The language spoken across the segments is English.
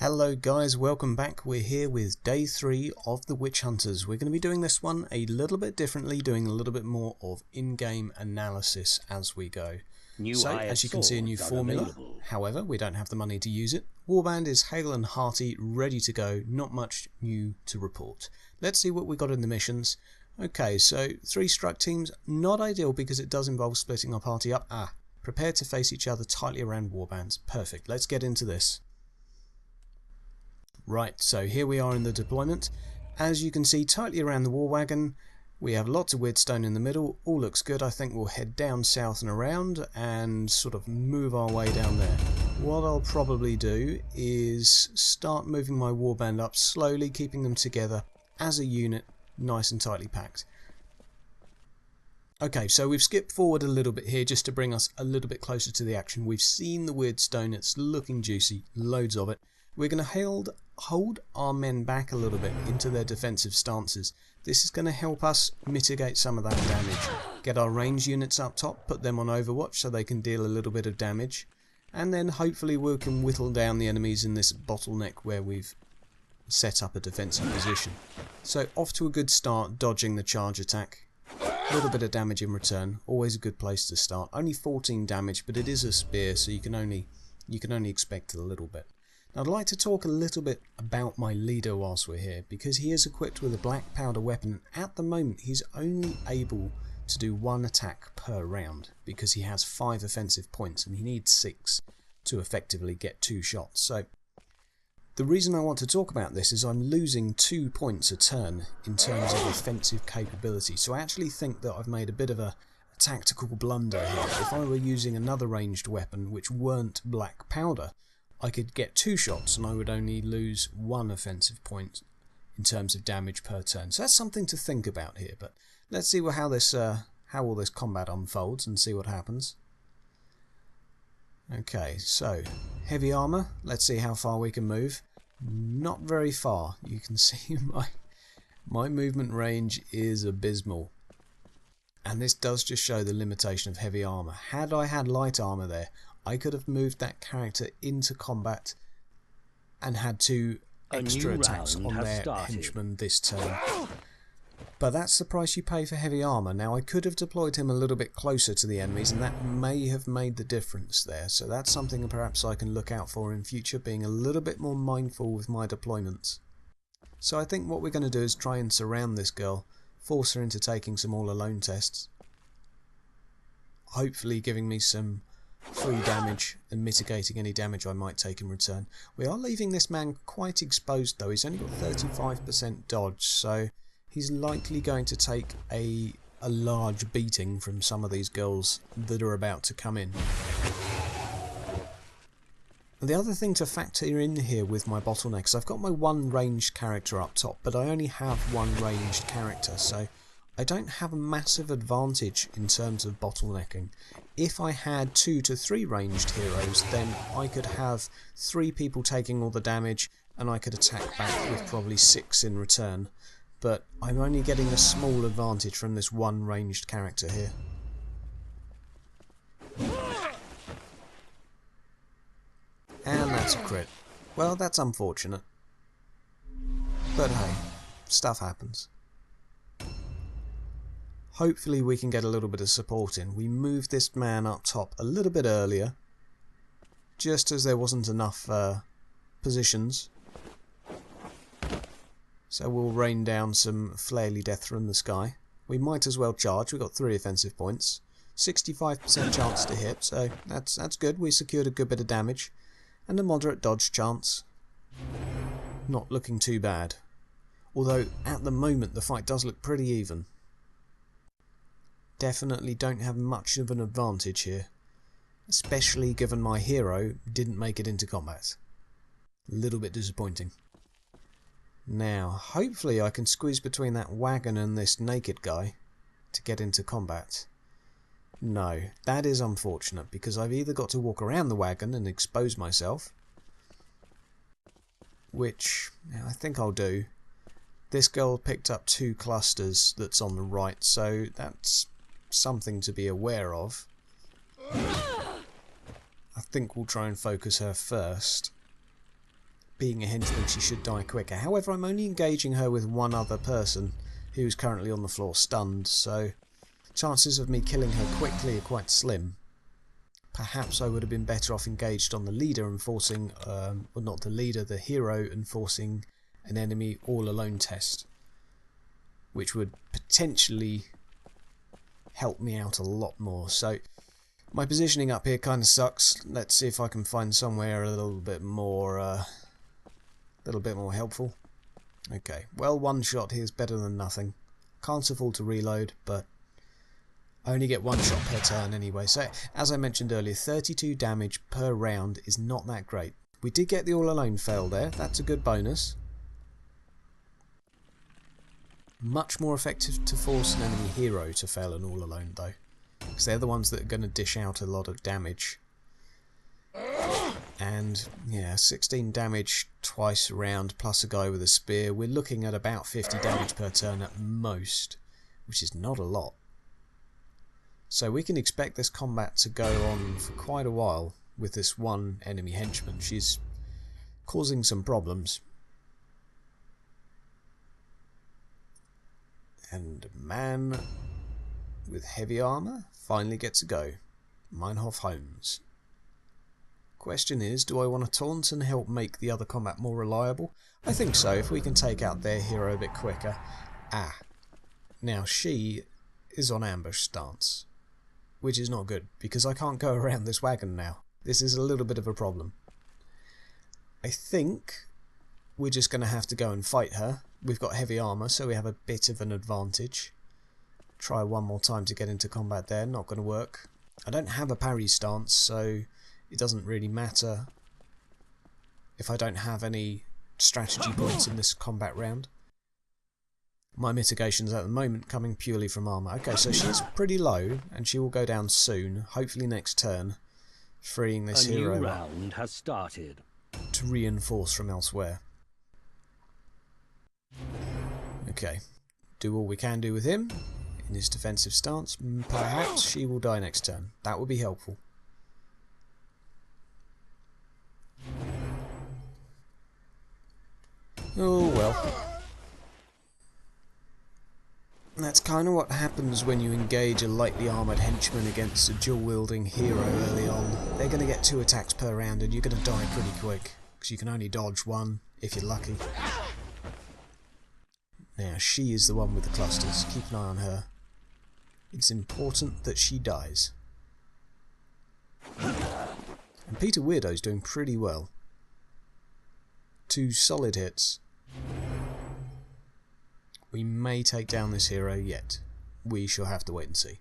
Hello guys, welcome back. We're here with day 3 of the Witch Hunters. We're going to be doing this one a little bit differently, doing a little bit more of in-game analysis as we go. So, as you can see, a new formula. However, we don't have the money to use it. Warband is hale and hearty, ready to go, not much new to report. Let's see what we got in the missions. Okay, so 3 struck teams, not ideal because it does involve splitting our party up. Prepare to face each other tightly around warbands. Perfect, let's get into this. Right, so here we are in the deployment. As you can see, tightly around the war wagon, we have lots of weird stone in the middle. All looks good. I think we'll head down south and around and sort of move our way down there. What I'll probably do is start moving my warband up slowly, keeping them together as a unit, nice and tightly packed. Okay, so we've skipped forward a little bit here just to bring us a little bit closer to the action. We've seen the weird stone. It's looking juicy, loads of it. We're going to hold our men back a little bit into their defensive stances. This is going to help us mitigate some of that damage. Get our range units up top, put them on overwatch so they can deal a little bit of damage. And then hopefully we can whittle down the enemies in this bottleneck where we've set up a defensive position. So off to a good start, dodging the charge attack. A little bit of damage in return, always a good place to start. Only 14 damage, but it is a spear, so you can only expect a little bit. Now, I'd like to talk a little bit about my leader whilst we're here, because he is equipped with a black powder weapon. At the moment, he's only able to do 1 attack per round, because he has 5 offensive points, and he needs 6 to effectively get 2 shots. So, the reason I want to talk about this is I'm losing 2 points a turn in terms of offensive capability. So I actually think that I've made a bit of a tactical blunder here. If I were using another ranged weapon which weren't black powder, I could get 2 shots and I would only lose 1 offensive point in terms of damage per turn. So that's something to think about here. But let's see how all this combat unfolds and see what happens. Okay, so heavy armor. Let's see how far we can move. Not very far. You can see my movement range is abysmal. And this does just show the limitation of heavy armor. Had I had light armor there, I could have moved that character into combat and had 2 extra attacks on their henchmen this turn. But that's the price you pay for heavy armor. Now, I could have deployed him a little bit closer to the enemies, and that may have made the difference there. So that's something perhaps I can look out for in future, being a little bit more mindful with my deployments. So I think what we're going to do is try and surround this girl, force her into taking some all-alone tests, hopefully giving me some free damage and mitigating any damage I might take in return. We are leaving this man quite exposed though. He's only got 35% dodge, so he's likely going to take a large beating from some of these girls that are about to come in. The other thing to factor in here with my bottleneck is I've got my 1 ranged character up top, but I only have 1 ranged character, so I don't have a massive advantage in terms of bottlenecking. If I had 2 to 3 ranged heroes, then I could have 3 people taking all the damage and I could attack back with probably 6 in return. But I'm only getting a small advantage from this 1 ranged character here. And that's a crit. Well, that's unfortunate. But hey, stuff happens. Hopefully we can get a little bit of support in. We moved this man up top a little bit earlier, just as there wasn't enough positions. So we'll rain down some flaily death from the sky. We might as well charge. We've got 3 offensive points. 65% chance to hit, so that's good. We secured a good bit of damage. And a moderate dodge chance. Not looking too bad. Although, at the moment, the fight does look pretty even. Definitely don't have much of an advantage here. Especially given my hero didn't make it into combat. A little bit disappointing. Now, hopefully I can squeeze between that wagon and this naked guy to get into combat. No, that is unfortunate because I've either got to walk around the wagon and expose myself, which I think I'll do. This girl picked up 2 clusters that's on the right, so that's something to be aware of. I think we'll try and focus her first. being a henchman, she should die quicker. However, I'm only engaging her with one other person who's currently on the floor stunned, so chances of me killing her quickly are quite slim. Perhaps I would have been better off engaged on the leader and forcing, well, not the leader, the hero, and forcing an enemy all alone test, which would potentially help me out a lot more. So my positioning up here kind of sucks. Let's see if I can find somewhere a little bit more helpful. Okay, well, one shot here is better than nothing. Can't afford to reload, but I only get one shot per turn anyway. So as I mentioned earlier, 32 damage per round is not that great. We did get the all alone fail there. That's a good bonus. Much more effective to force an enemy hero to fail an all alone though, because they're the ones that are going to dish out a lot of damage. And yeah, 16 damage twice around plus a guy with a spear. We're looking at about 50 damage per turn at most, which is not a lot. So we can expect this combat to go on for quite a while with this one enemy henchman. She's causing some problems. And a man with heavy armour finally gets a go. Meinhof Holmes. Question is, do I want to taunt and help make the other combat more reliable? I think so, if we can take out their hero a bit quicker. Ah. Now she is on ambush stance, which is not good, because I can't go around this wagon now. This is a little bit of a problem. I think we're just going to have to go and fight her. We've got heavy armour, so we have a bit of an advantage. Try one more time to get into combat there, not going to work. I don't have a parry stance, so it doesn't really matter if I don't have any strategy points in this combat round. My mitigations at the moment coming purely from armour. Okay, so she's pretty low, and she will go down soon, hopefully next turn, freeing this hero A new round has started to reinforce from elsewhere. Okay, do all we can do with him in his defensive stance. Perhaps she will die next turn. That would be helpful. Oh well. That's kind of what happens when you engage a lightly armoured henchman against a dual-wielding hero early on. They're going to get 2 attacks per round and you're going to die pretty quick, because you can only dodge one if you're lucky. Now, she is the one with the clusters. Keep an eye on her. It's important that she dies. And Peter Weirdo's doing pretty well. 2 solid hits. We may take down this hero yet. We shall have to wait and see.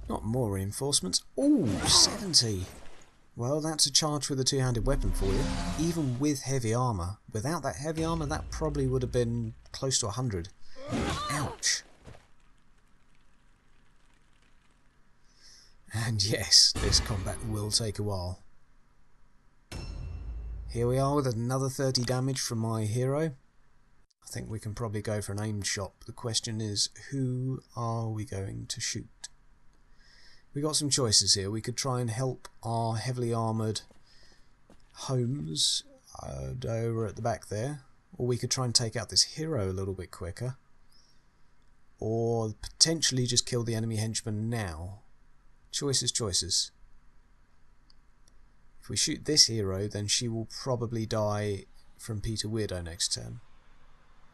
Not more reinforcements. Ooh, 70! Well, that's a charge with a 2-handed weapon for you. Even with heavy armour. Without that heavy armour, that probably would have been close to 100. Ouch! And yes, this combat will take a while. Here we are with another 30 damage from my hero. I think we can probably go for an aimed shot. The question is, who are we going to shoot? We got some choices here. We could try and help our heavily armoured Holmes over at the back there, or we could try and take out this hero a little bit quicker, or potentially just kill the enemy henchman now. Choices, choices. If we shoot this hero, then she will probably die from Peter Weirdo next turn.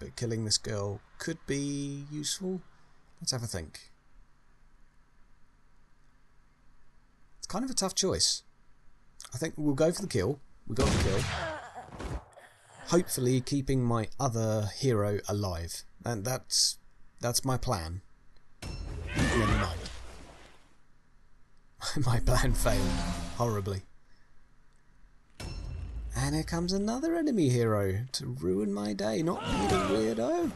But killing this girl could be useful. Let's have a think. It's kind of a tough choice. I think we'll go for the kill. We got the kill. Hopefully keeping my other hero alive. And that's my plan. Never mind. My plan failed horribly. And here comes another enemy hero to ruin my day. Not Peter Weirdo.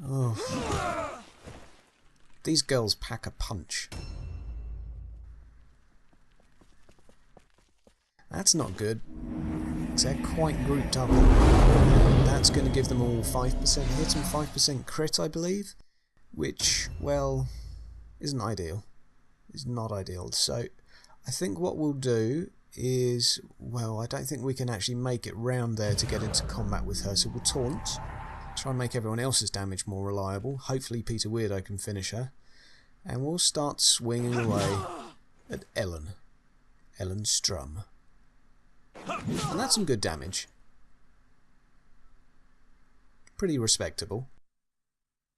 Oh. These girls pack a punch. That's not good. They're quite grouped up. That's going to give them all 5% hit and 5% crit, I believe. Which, well, isn't ideal. Is not ideal. So I think what we'll do is, well, I don't think we can actually make it round there to get into combat with her, so we'll taunt, try and make everyone else's damage more reliable. Hopefully Peter Weirdo can finish her, and we'll start swinging away at Ellen Strum, and that's some good damage, pretty respectable.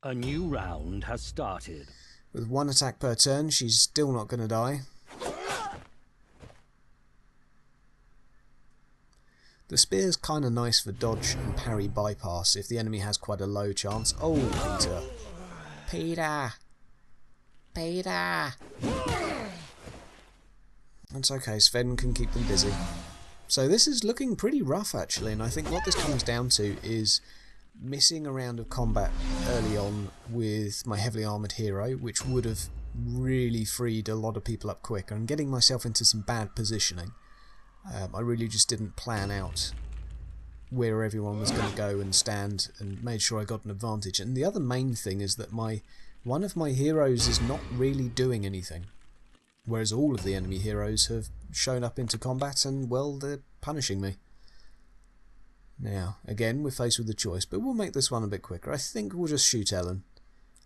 A new round has started. With one attack per turn, she's still not going to die. The spear's kind of nice for dodge and parry bypass if the enemy has quite a low chance. Oh, Peter. Peter! That's okay, Sven can keep them busy. So this is looking pretty rough actually, and I think what this comes down to is missing a round of combat early on with my heavily armoured hero, which would have really freed a lot of people up quicker, and getting myself into some bad positioning. I really just didn't plan out where everyone was going to go and stand, and made sure I got an advantage. And the other main thing is that one of my heroes is not really doing anything, whereas all of the enemy heroes have shown up into combat and, well, they're punishing me. Now, again, we're faced with a choice, but we'll make this one a bit quicker. I think we'll just shoot Ellen.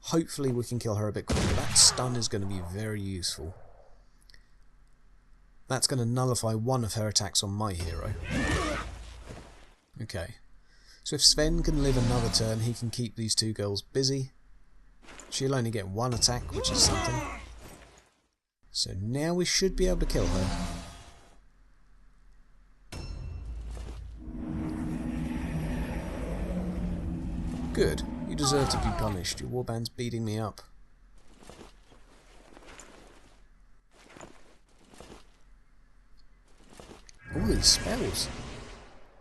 Hopefully we can kill her a bit quicker. That stun is going to be very useful. That's going to nullify one of her attacks on my hero. Okay. So if Sven can live another turn, he can keep these two girls busy. She'll only get one attack, which is something. So now we should be able to kill her. Good. You deserve to be punished. Your warband's beating me up. All these spells.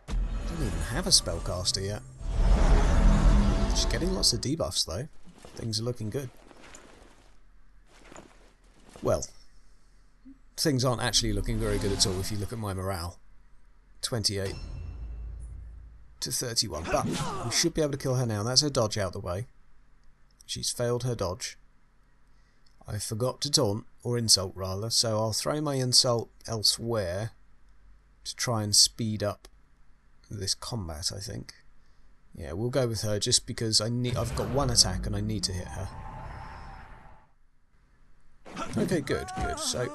I don't even have a spellcaster yet. She's getting lots of debuffs though. Things are looking good. Well, things aren't actually looking very good at all if you look at my morale. 28 to 31. But we should be able to kill her now. That's her dodge out the way. She's failed her dodge. I forgot to taunt, or insult rather, so I'll throw my insult elsewhere to try and speed up this combat, I think. Yeah, we'll go with her just because I've got one attack and I need to hit her. Okay, good. So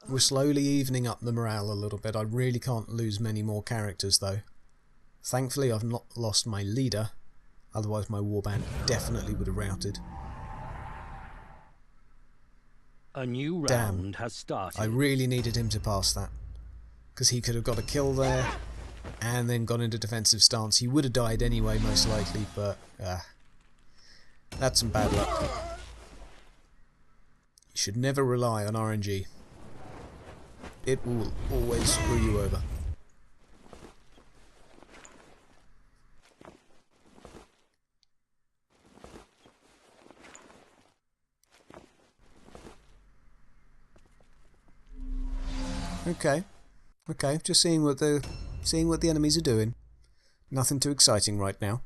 we're slowly evening up the morale a little bit. I really can't lose many more characters though. Thankfully I've not lost my leader, otherwise my warband definitely would have routed. A new round has started. I really needed him to pass that, because he could have got a kill there and then gone into defensive stance. He would have died anyway, most likely, but that's some bad luck. You should never rely on RNG. It will always screw you over. Okay, just seeing what the enemies are doing. Nothing too exciting right now.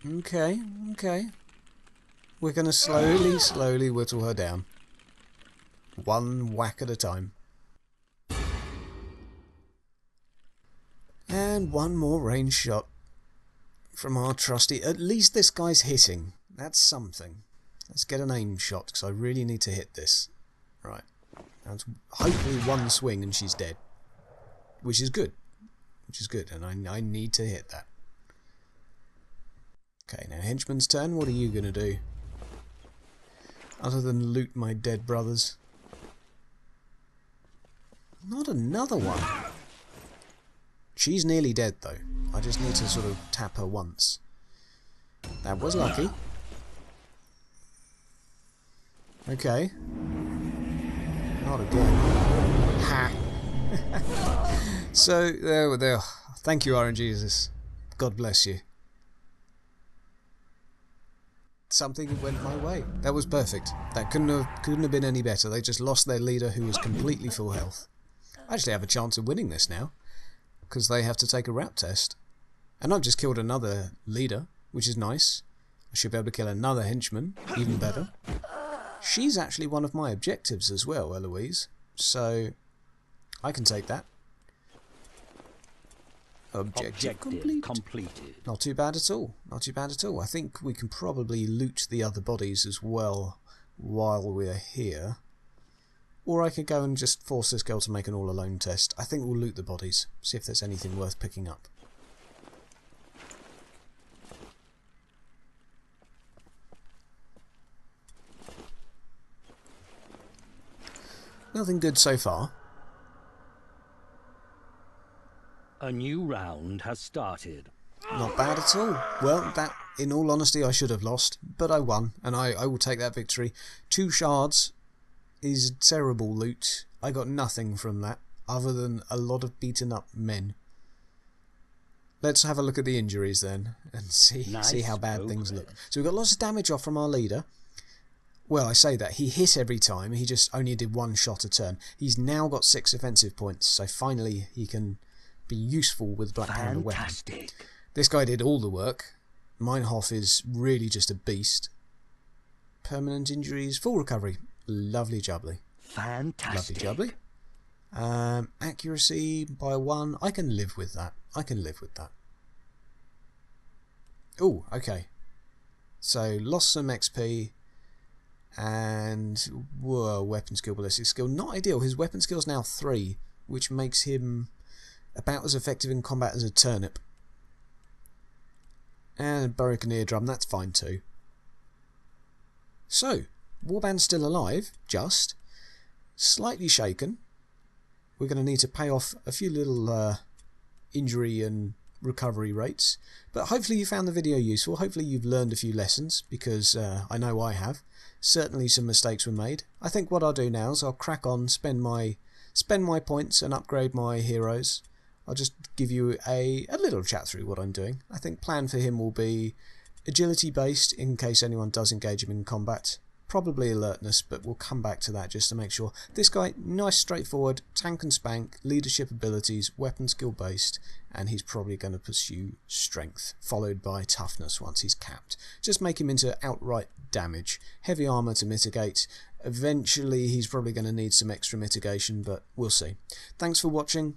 Okay. We're gonna slowly whittle her down. One whack at a time. And one more range shot from our trusty. At least this guy's hitting. That's something. Let's get an aim shot, because I really need to hit this. Right. That's hopefully one swing and she's dead. Which is good. And I need to hit that. Okay, now Henchman's turn. What are you going to do? Other than loot my dead brothers. Not another one. She's nearly dead though. I just need to sort of tap her once. That was lucky. Okay. Not again. Ha! So, there. Thank you, RNGesus. God bless you. Something went my way. That was perfect. That couldn't have been any better. They just lost their leader, who was completely full health. I actually have a chance of winning this now, because they have to take a route test. And I've just killed another leader, which is nice. I should be able to kill another henchman, even better. She's actually one of my objectives as well, Eloise, so I can take that. Objective completed. Not too bad at all. Not too bad at all. I think we can probably loot the other bodies as well while we're here. Or I could go and just force this girl to make an all-alone test. I think we'll loot the bodies, see if there's anything worth picking up. Nothing good so far. A new round has started. Not bad at all. Well, that, in all honesty, I should have lost, but I won, and I will take that victory. 2 shards is terrible loot. I got nothing from that, other than a lot of beaten up men. Let's have a look at the injuries then, and see how bad things look. So we got lots of damage off from our leader. Well, I say that, he hit every time, he just only did 1 shot a turn. He's now got 6 offensive points, so finally he can be useful with Black Panther weapon. This guy did all the work. Meinhof is really just a beast. Permanent injuries, full recovery. Lovely jubbly. Fantastic. Lovely jubbly. Accuracy by 1. I can live with that. I can live with that. Oh, okay. So, lost some XP. And, whoa, weapon skill, ballistic skill. Not ideal. His weapon skill's now 3, which makes him about as effective in combat as a turnip. And broken eardrum, that's fine too. So, warband's still alive, just. Slightly shaken. We're going to need to pay off a few little injury and recovery rates. But hopefully you found the video useful. Hopefully you've learned a few lessons, because I know I have. Certainly some mistakes were made. I think what I'll do now is I'll crack on, spend my points and upgrade my heroes. I'll just give you a little chat through what I'm doing. I think plan for him will be agility based in case anyone does engage him in combat. Probably alertness, but we'll come back to that just to make sure. This guy, nice straightforward, tank and spank, leadership abilities, weapon skill based, and he's probably going to pursue strength, followed by toughness once he's capped. Just make him into outright damage. Heavy armour to mitigate. Eventually he's probably going to need some extra mitigation, but we'll see. Thanks for watching.